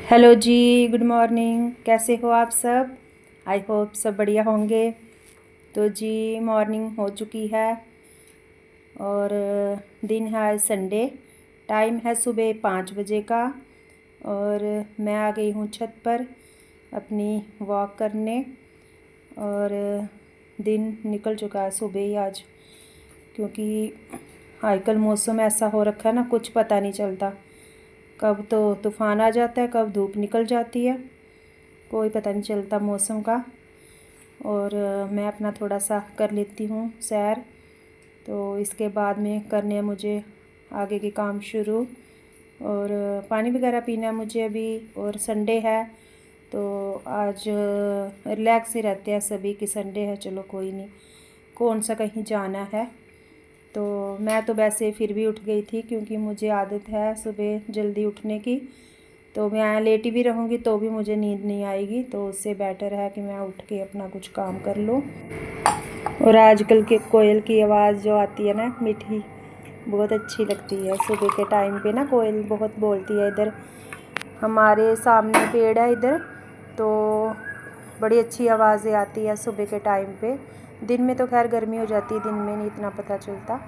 Hello जी, good morning. कैसे हो आप सब? आई होप सब बढ़िया होंगे। तो जी मॉर्निंग हो चुकी है और दिन है आज संडे। टाइम है सुबह 5 बजे का और मैं आ गई हूँ छत पर अपनी वॉक करने। और दिन निकल चुका है सुबह ही आज, क्योंकि आजकल मौसम ऐसा हो रखा है ना, कुछ पता नहीं चलता, कब तो तूफ़ान आ जाता है, कब धूप निकल जाती है, कोई पता नहीं चलता मौसम का। और मैं अपना थोड़ा सा कर लेती हूँ सैर, तो इसके बाद में करने हैं मुझे आगे के काम शुरू। और पानी वगैरह पीना है मुझे अभी, और संडे है तो आज रिलैक्स ही रहते हैं सभी कि संडे है, चलो कोई नहीं, कौन सा कहीं जाना है। तो मैं तो वैसे फिर भी उठ गई थी, क्योंकि मुझे आदत है सुबह जल्दी उठने की। तो मैं लेटी भी रहूँगी तो भी मुझे नींद नहीं आएगी, तो उससे बेटर है कि मैं उठ के अपना कुछ काम कर लूँ। और आजकल के कोयल की आवाज़ जो आती है ना मीठी, बहुत अच्छी लगती है सुबह के टाइम पे ना। कोयल बहुत बोलती है, इधर हमारे सामने पेड़ है इधर, तो बड़ी अच्छी आवाज़ें आती है सुबह के टाइम पे। दिन में तो खैर गर्मी हो जाती है, दिन में नहीं इतना पता चलता।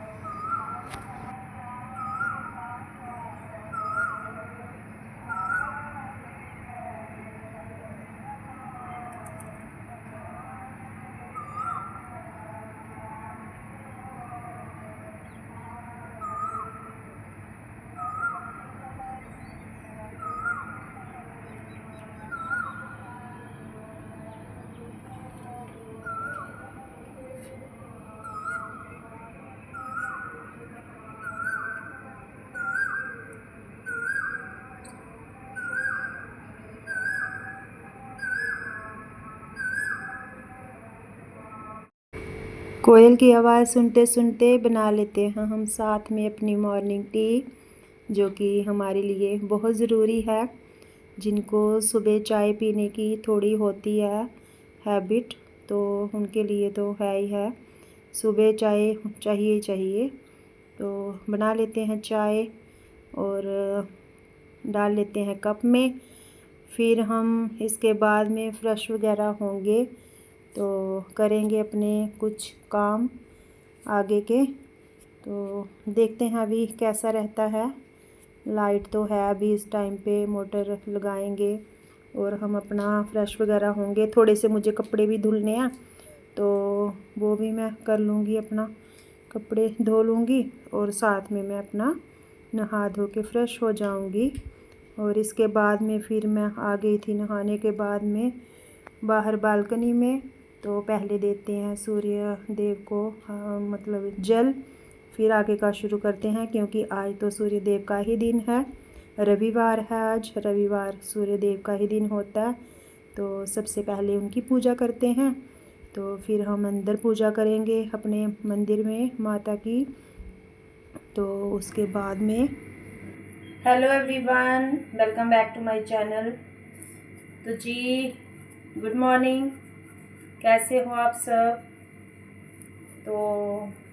कोयल की आवाज़ सुनते सुनते बना लेते हैं हम साथ में अपनी मॉर्निंग टी, जो कि हमारे लिए बहुत ज़रूरी है। जिनको सुबह चाय पीने की थोड़ी होती है हैबिट, तो उनके लिए तो है ही है, सुबह चाय चाहिए ही चाहिए। तो बना लेते हैं चाय और डाल लेते हैं कप में। फिर हम इसके बाद में फ्रेश वगैरह होंगे तो करेंगे अपने कुछ काम आगे के। तो देखते हैं अभी कैसा रहता है। लाइट तो है अभी इस टाइम पे, मोटर लगाएंगे और हम अपना फ्रेश वगैरह होंगे। थोड़े से मुझे कपड़े भी धुलने हैं, तो वो भी मैं कर लूँगी, अपना कपड़े धो लूँगी और साथ में मैं अपना नहा धो के फ्रेश हो जाऊँगी। और इसके बाद में फिर मैं आ गई थी नहाने के बाद में बाहर बालकनी में। तो पहले देते हैं सूर्य देव को मतलब जल, फिर आगे का शुरू करते हैं, क्योंकि आज तो सूर्य देव का ही दिन है, रविवार है आज, रविवार सूर्य देव का ही दिन होता है। तो सबसे पहले उनकी पूजा करते हैं, तो फिर हम अंदर पूजा करेंगे अपने मंदिर में माता की। तो उसके बाद में hello everyone, welcome back to my channel. तो जी गुड मॉर्निंग, कैसे हो आप सब? तो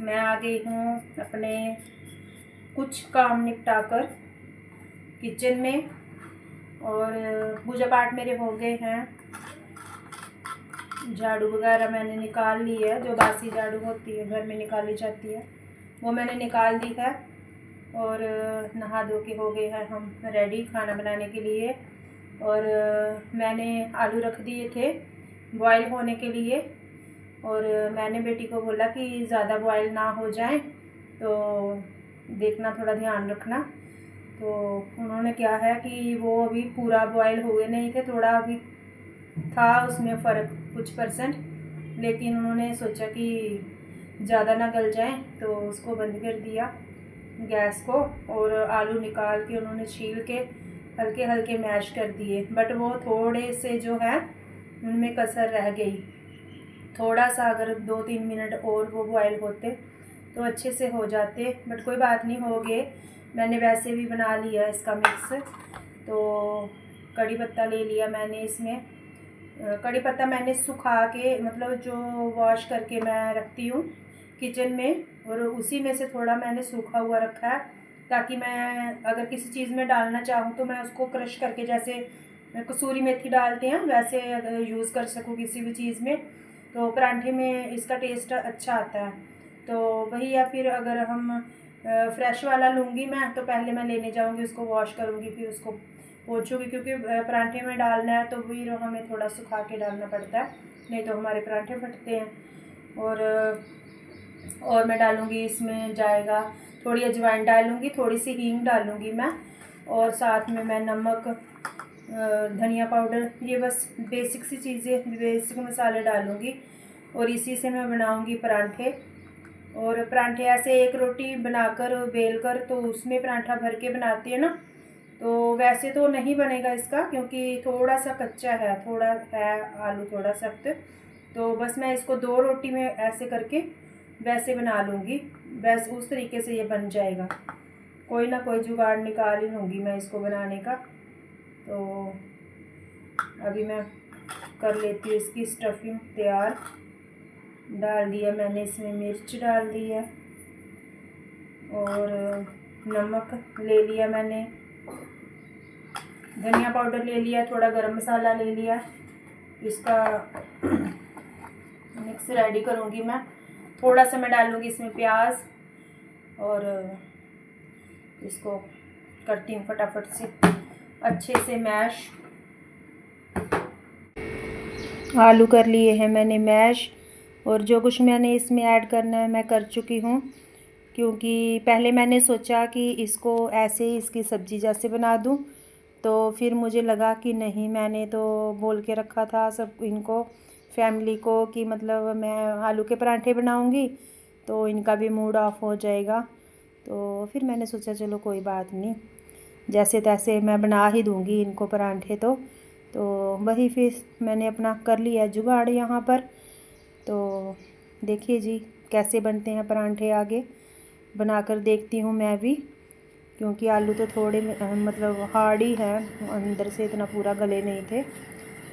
मैं आ गई हूँ अपने कुछ काम निपटाकर किचन में, और पूजा पाठ मेरे हो गए हैं। झाड़ू वगैरह मैंने निकाल ली है, जो बासी झाड़ू होती है घर में निकाली जाती है वो मैंने निकाल दी है। और नहा धो के हो गए हैं हम रेडी खाना बनाने के लिए। और मैंने आलू रख दिए थे बॉयल होने के लिए, और मैंने बेटी को बोला कि ज़्यादा बॉयल ना हो जाए, तो देखना, थोड़ा ध्यान रखना। तो उन्होंने क्या है कि वो अभी पूरा बॉयल हुए नहीं थे, थोड़ा अभी था उसमें फ़र्क कुछ परसेंट, लेकिन उन्होंने सोचा कि ज़्यादा ना गल जाए तो उसको बंद कर दिया गैस को, और आलू निकाल के उन्होंने छील के हल्के हल्के मैश कर दिए। बट वो थोड़े से जो है उनमें कसर रह गई, थोड़ा सा अगर 2-3 मिनट और वो बॉयल होते तो अच्छे से हो जाते, बट कोई बात नहीं, हो गए। मैंने वैसे भी बना लिया इसका मिक्स। तो कड़ी पत्ता ले लिया मैंने, इसमें कड़ी पत्ता मैंने सुखा के, मतलब जो वॉश करके मैं रखती हूँ किचन में, और उसी में से थोड़ा मैंने सूखा हुआ रखा है, ताकि मैं अगर किसी चीज़ में डालना चाहूँ तो मैं उसको क्रश करके, जैसे कसूरी मेथी डालते हैं, वैसे अगर यूज़ कर सको किसी भी चीज़ में तो परांठे में इसका टेस्ट अच्छा आता है। तो वही है, फिर अगर हम फ्रेश वाला लूँगी मैं तो पहले मैं लेने जाऊँगी, उसको वॉश करूँगी, फिर उसको पोंछूँगी, क्योंकि परांठे में डालना है तो फिर हमें थोड़ा सुखा के डालना पड़ता है, नहीं तो हमारे परांठे फटते हैं। और मैं डालूँगी इसमें जाएगा थोड़ी अजवाइन डालूँगी, थोड़ी सी हींग डालूँगी मैं, और साथ में मैं नमक, धनिया पाउडर, ये बस बेसिक सी चीज़ें, बेसिक मसाले डालूँगी और इसी से मैं बनाऊँगी परांठे। और परांठे ऐसे एक रोटी बनाकर बेल कर तो उसमें परांठा भर के बनाती है ना, तो वैसे तो नहीं बनेगा इसका, क्योंकि थोड़ा सा कच्चा है, थोड़ा है आलू थोड़ा सख्त। तो बस मैं इसको 2 रोटी में ऐसे करके वैसे बना लूँगी, बस उस तरीके से ये बन जाएगा। कोई ना कोई जुगाड़ निकाल ही लूँगी मैं इसको बनाने का। तो अभी मैं कर लेती हूँ इसकी स्टफिंग तैयार। डाल दिया मैंने इसमें, मिर्च डाल दी है और नमक ले लिया मैंने, धनिया पाउडर ले लिया, थोड़ा गरम मसाला ले लिया। इसका मिक्स रेडी करूँगी मैं। थोड़ा सा मैं डालूँगी इसमें प्याज और इसको करती हूँ फटाफट से अच्छे से मैश। आलू कर लिए हैं मैंने मैश, और जो कुछ मैंने इसमें ऐड करना है मैं कर चुकी हूँ, क्योंकि पहले मैंने सोचा कि इसको ऐसे ही इसकी सब्ज़ी जैसे बना दूँ, तो फिर मुझे लगा कि नहीं, मैंने तो बोल के रखा था सब इनको, फैमिली को, कि मतलब मैं आलू के परांठे बनाऊँगी तो इनका भी मूड ऑफ हो जाएगा। तो फिर मैंने सोचा चलो कोई बात नहीं, जैसे तैसे मैं बना ही दूँगी इनको परांठे। तो वही फिर मैंने अपना कर लिया जुगाड़ यहाँ पर। तो देखिए जी कैसे बनते हैं परांठे, आगे बनाकर देखती हूँ मैं भी, क्योंकि आलू तो थोड़े मतलब हार्ड ही है, अंदर से इतना पूरा गले नहीं थे।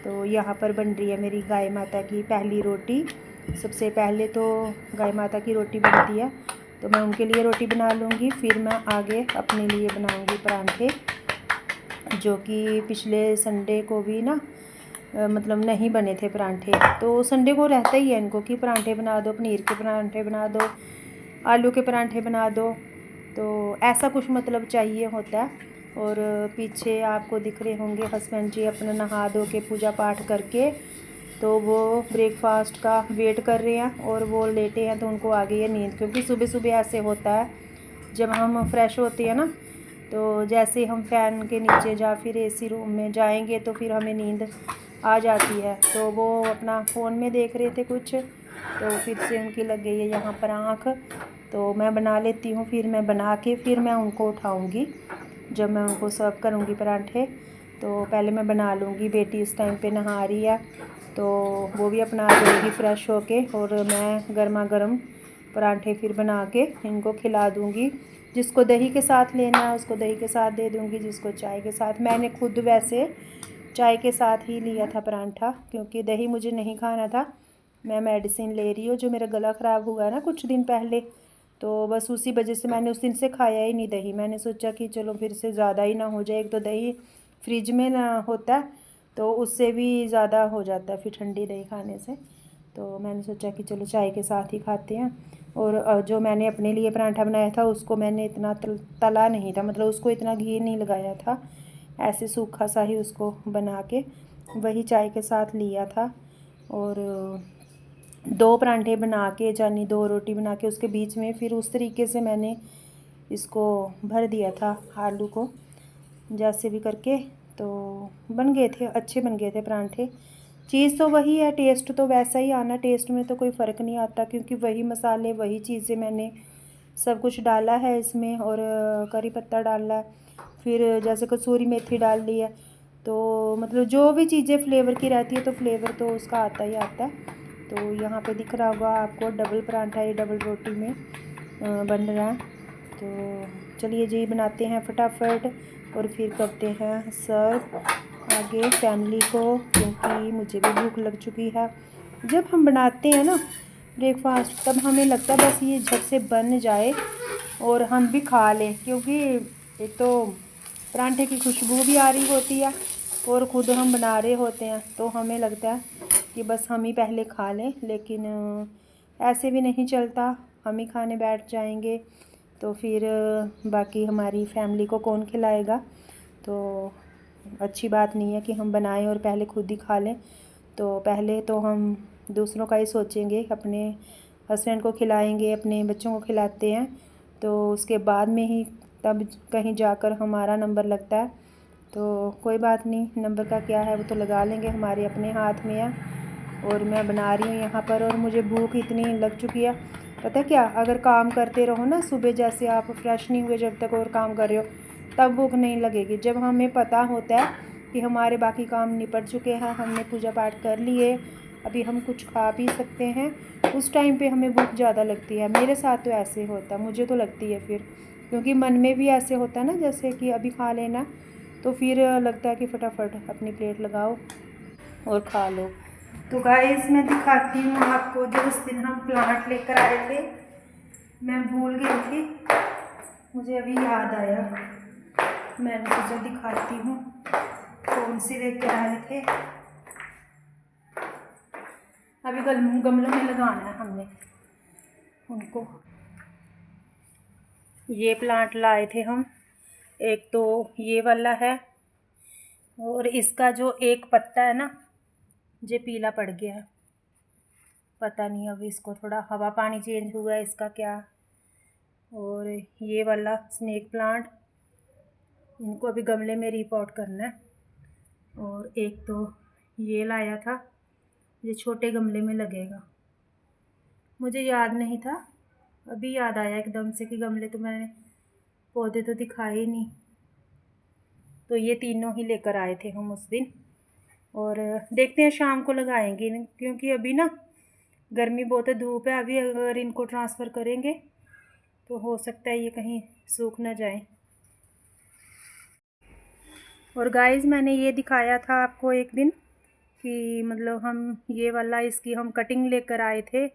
तो यहाँ पर बन रही है मेरी गाय माता की पहली रोटी। सबसे पहले तो गाय माता की रोटी बनती है, तो मैं उनके लिए रोटी बना लूँगी, फिर मैं आगे अपने लिए बनाऊँगी परांठे, जो कि पिछले संडे को भी ना मतलब नहीं बने थे परांठे। तो संडे को रहता ही है इनको कि परांठे बना दो, पनीर के परांठे बना दो, आलू के परांठे बना दो, तो ऐसा कुछ मतलब चाहिए होता है। और पीछे आपको दिख रहे होंगे हस्बैंड जी अपना नहा धो के पूजा पाठ करके, तो वो ब्रेकफास्ट का वेट कर रहे हैं और वो लेटे हैं, तो उनको आ गई है नींद। क्योंकि सुबह सुबह ऐसे होता है जब हम फ्रेश होते हैं ना, तो जैसे हम फ़ैन के नीचे या फिर एसी रूम में जाएंगे तो फिर हमें नींद आ जाती है। तो वो अपना फ़ोन में देख रहे थे कुछ, तो फिर से उनकी लग गई है यहाँ पर आँख। तो मैं बना लेती हूँ, फिर मैं बना के फिर मैं उनको उठाऊँगी जब मैं उनको सर्व करूँगी परांठे। तो पहले मैं बना लूँगी, बेटी इस टाइम पे नहा रही है, तो वो भी अपना आ जाएगी फ़्रेश होके, और मैं गर्मा गर्म परांठे फिर बना के इनको खिला दूँगी। जिसको दही के साथ लेना है उसको दही के साथ दे दूँगी, जिसको चाय के साथ। मैंने खुद वैसे चाय के साथ ही लिया था परांठा, क्योंकि दही मुझे नहीं खाना था। मैं मेडिसिन ले रही हूँ, जो मेरा गला ख़राब हुआ ना कुछ दिन पहले, तो बस उसी वजह से मैंने उस दिन से खाया ही नहीं दही। मैंने सोचा कि चलो फिर से ज़्यादा ही ना हो जाए, एक तो दही फ्रिज में ना होता है तो उससे भी ज़्यादा हो जाता है फिर ठंडी दही खाने से। तो मैंने सोचा कि चलो चाय के साथ ही खाते हैं। और जो मैंने अपने लिए परांठा बनाया था उसको मैंने इतना तला नहीं था, मतलब उसको इतना घी नहीं लगाया था, ऐसे सूखा सा ही उसको बना के वही चाय के साथ लिया था। और 2 परांठे बना के, यानी 2 रोटी बना के उसके बीच में फिर उस तरीके से मैंने इसको भर दिया था आलू को, जैसे भी करके। तो बन गए थे, अच्छे बन गए थे परांठे। चीज़ तो वही है, टेस्ट तो वैसा ही आना, टेस्ट में तो कोई फ़र्क नहीं आता, क्योंकि वही मसाले वही चीज़ें मैंने सब कुछ डाला है इसमें। और करी पत्ता डाला है, फिर जैसे कसूरी मेथी डाल ली है, तो मतलब जो भी चीज़ें फ्लेवर की रहती है तो फ्लेवर तो उसका आता ही आता है। तो यहाँ पे दिख रहा होगा आपको डबल परांठा, ये डबल रोटी में बन रहा है। तो चलिए जी बनाते हैं फटाफट और फिर करते हैं सर्व आगे फैमिली को, क्योंकि मुझे भी भूख लग चुकी है। जब हम बनाते हैं ना ब्रेकफास्ट, तब हमें लगता है बस ये झट से बन जाए और हम भी खा लें, क्योंकि एक तो परांठे की खुशबू भी आ रही होती है और ख़ुद हम बना रहे होते हैं तो हमें लगता है कि बस हम ही पहले खा लें, लेकिन ऐसे भी नहीं चलता। हम ही खाने बैठ जाएंगे तो फिर बाकी हमारी फैमिली को कौन खिलाएगा। तो अच्छी बात नहीं है कि हम बनाएं और पहले खुद ही खा लें। तो पहले तो हम दूसरों का ही सोचेंगे, अपने हस्बैंड को खिलाएंगे, अपने बच्चों को खिलाते हैं, तो उसके बाद में ही तब कहीं जाकर हमारा नंबर लगता है। तो कोई बात नहीं, नंबर का क्या है, वो तो लगा लेंगे, हमारे अपने हाथ में है। और मैं बना रही हूँ यहाँ पर, और मुझे भूख इतनी लग चुकी है। पता है क्या, अगर काम करते रहो ना, सुबह जैसे आप फ्रेश नहीं हुए जब तक और काम कर रहे हो, तब भूख नहीं लगेगी। जब हमें पता होता है कि हमारे बाकी काम निपट चुके हैं, हमने पूजा पाठ कर लिए, अभी हम कुछ खा पी सकते हैं, उस टाइम पे हमें भूख ज़्यादा लगती है। मेरे साथ तो ऐसे होता है, मुझे तो लगती है फिर, क्योंकि मन में भी ऐसे होता है ना, जैसे कि अभी खा लेना, तो फिर लगता है कि फटाफट अपनी प्लेट लगाओ और खा लो। तो गाइस मैं दिखाती हूँ आपको, जो उस दिन हम प्लांट लेकर आए थे, मैं भूल गई थी, मुझे अभी याद आया, मैंने तुझे दिखाती हूँ कौन सी लेकर आए थे। अभी गमलों में लगाना है हमने उनको। ये प्लांट लाए थे हम, एक तो ये वाला है, और इसका जो एक पत्ता है ना, ये पीला पड़ गया है, पता नहीं अब इसको थोड़ा हवा पानी चेंज हुआ है इसका क्या। और ये वाला स्नेक प्लांट, इनको अभी गमले में रिपॉट करना है। और एक तो ये लाया था, ये छोटे गमले में लगेगा, मुझे याद नहीं था, अभी याद आया एकदम से कि गमले तो मैंने पौधे तो दिखाए ही नहीं। तो ये तीनों ही लेकर आए थे हम उस दिन, और देखते हैं शाम को लगाएंगे, क्योंकि अभी ना गर्मी बहुत है, धूप है। अभी अगर इनको ट्रांसफ़र करेंगे तो हो सकता है ये कहीं सूख ना जाए। और गाइस मैंने ये दिखाया था आपको एक दिन कि मतलब हम ये वाला, इसकी हम कटिंग लेकर आए थे।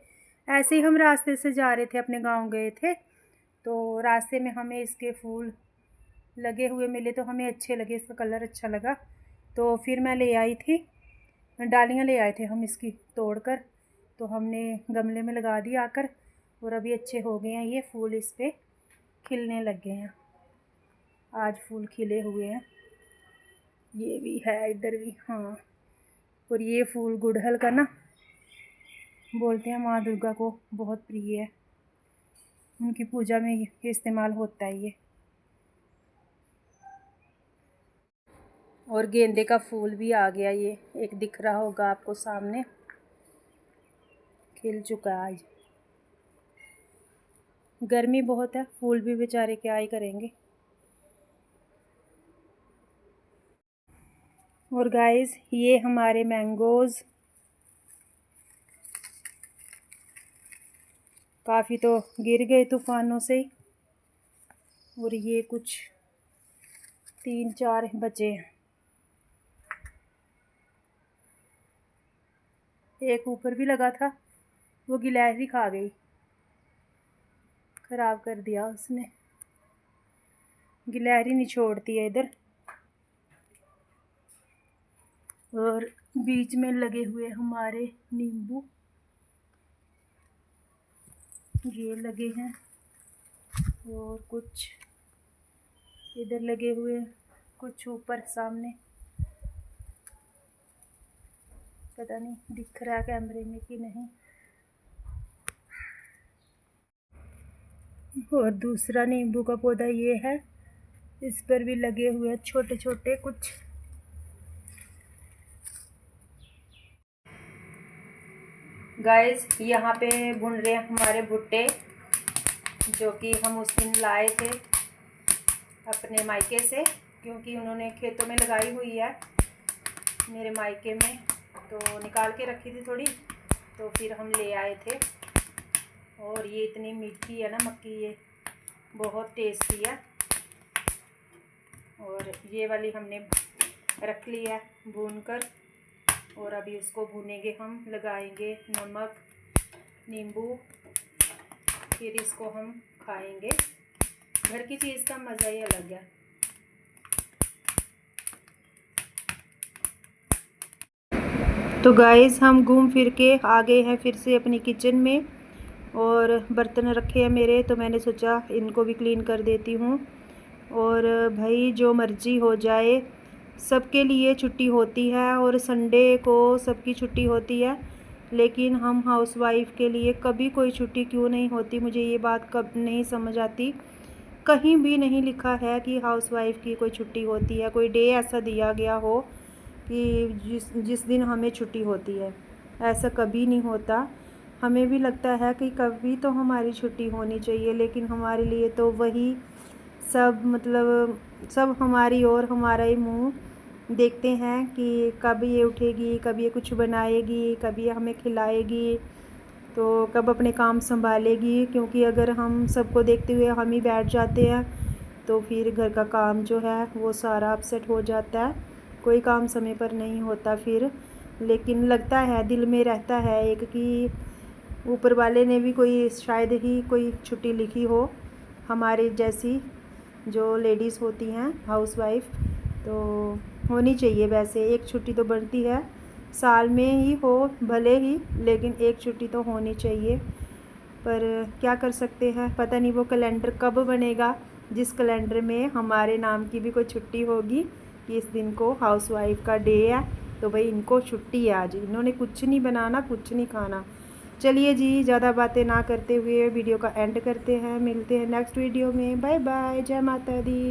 ऐसे ही हम रास्ते से जा रहे थे, अपने गांव गए थे, तो रास्ते में हमें इसके फूल लगे हुए मिले, तो हमें अच्छे लगे, इसका कलर अच्छा लगा, तो फिर मैं ले आई थी, डालियाँ ले आए थे हम इसकी तोड़कर, तो हमने गमले में लगा दिया आकर, और अभी अच्छे हो गए हैं ये फूल, इस पर खिलने लग गए हैं, आज फूल खिले हुए हैं। ये भी है इधर भी, हाँ। और ये फूल गुड़हल का ना, बोलते हैं माँ दुर्गा को बहुत प्रिय है, उनकी पूजा में इस्तेमाल होता है ये। और गेंदे का फूल भी आ गया, ये एक दिख रहा होगा आपको सामने, खिल चुका है आज। गर्मी बहुत है, फूल भी बेचारे क्या ही करेंगे। और गाइस ये हमारे मैंगोज़ काफ़ी तो गिर गए तूफ़ानों से, और ये कुछ 3-4 बचे हैं, एक ऊपर भी लगा था, वो गिलहरी खा गई, ख़राब कर दिया उसने, गिलहरी नहीं छोड़ती है इधर। और बीच में लगे हुए हमारे नींबू, ये लगे हैं, और कुछ इधर लगे हुए, कुछ ऊपर सामने, पता नहीं दिख रहा है कैमरे में कि नहीं। और दूसरा नींबू का पौधा ये है, इस पर भी लगे हुए छोटे छोटे कुछ। गाइस यहाँ पे भुन रहे हैं हमारे भुट्टे, जो कि हम उस दिन लाए थे अपने मायके से, क्योंकि उन्होंने खेतों में लगाई हुई है मेरे मायके में, तो निकाल के रखी थी थोड़ी, तो फिर हम ले आए थे। और ये इतनी मीठी है ना मक्की, ये बहुत टेस्टी है। और ये वाली हमने रख ली है भून कर, और अभी उसको भूनेंगे हम, लगाएंगे नमक नींबू, फिर इसको हम खाएंगे। घर की चीज़ का मज़ा ही अलग है। तो गाइस हम घूम फिर के आ गए हैं फिर से अपनी किचन में, और बर्तन रखे हैं मेरे, तो मैंने सोचा इनको भी क्लीन कर देती हूँ। और भाई जो मर्ज़ी हो जाए, सबके लिए छुट्टी होती है और संडे को सबकी छुट्टी होती है, लेकिन हम हाउसवाइफ़ के लिए कभी कोई छुट्टी क्यों नहीं होती, मुझे ये बात कब नहीं समझ आती। कहीं भी नहीं लिखा है कि हाउसवाइफ़ की कोई छुट्टी होती है, कोई डे ऐसा दिया गया हो कि जिस जिस दिन हमें छुट्टी होती है। ऐसा कभी नहीं होता। हमें भी लगता है कि कभी तो हमारी छुट्टी होनी चाहिए, लेकिन हमारे लिए तो वही सब, मतलब सब हमारी ओर हमारा ही मुँह देखते हैं कि कब ये उठेगी, कब ये कुछ बनाएगी, कब ये हमें खिलाएगी, तो कब अपने काम संभालेगी। क्योंकि अगर हम सबको देखते हुए हम ही बैठ जाते हैं, तो फिर घर का काम जो है वो सारा अपसेट हो जाता है, कोई काम समय पर नहीं होता फिर। लेकिन लगता है, दिल में रहता है एक कि ऊपर वाले ने भी कोई शायद ही कोई छुट्टी लिखी हो हमारे जैसी, जो लेडीज़ होती हैं हाउसवाइफ़, तो होनी चाहिए। वैसे एक छुट्टी तो बनती है, साल में ही हो भले ही, लेकिन एक छुट्टी तो होनी चाहिए। पर क्या कर सकते हैं, पता नहीं वो कैलेंडर कब बनेगा जिस कैलेंडर में हमारे नाम की भी कोई छुट्टी होगी कि इस दिन को हाउसवाइफ़ का डे है, तो भाई इनको छुट्टी है आज, इन्होंने कुछ नहीं बनाना, कुछ नहीं खाना। चलिए जी, ज़्यादा बातें ना करते हुए वीडियो का एंड करते हैं, मिलते हैं नेक्स्ट वीडियो में। बाय बाय, जय माता दी।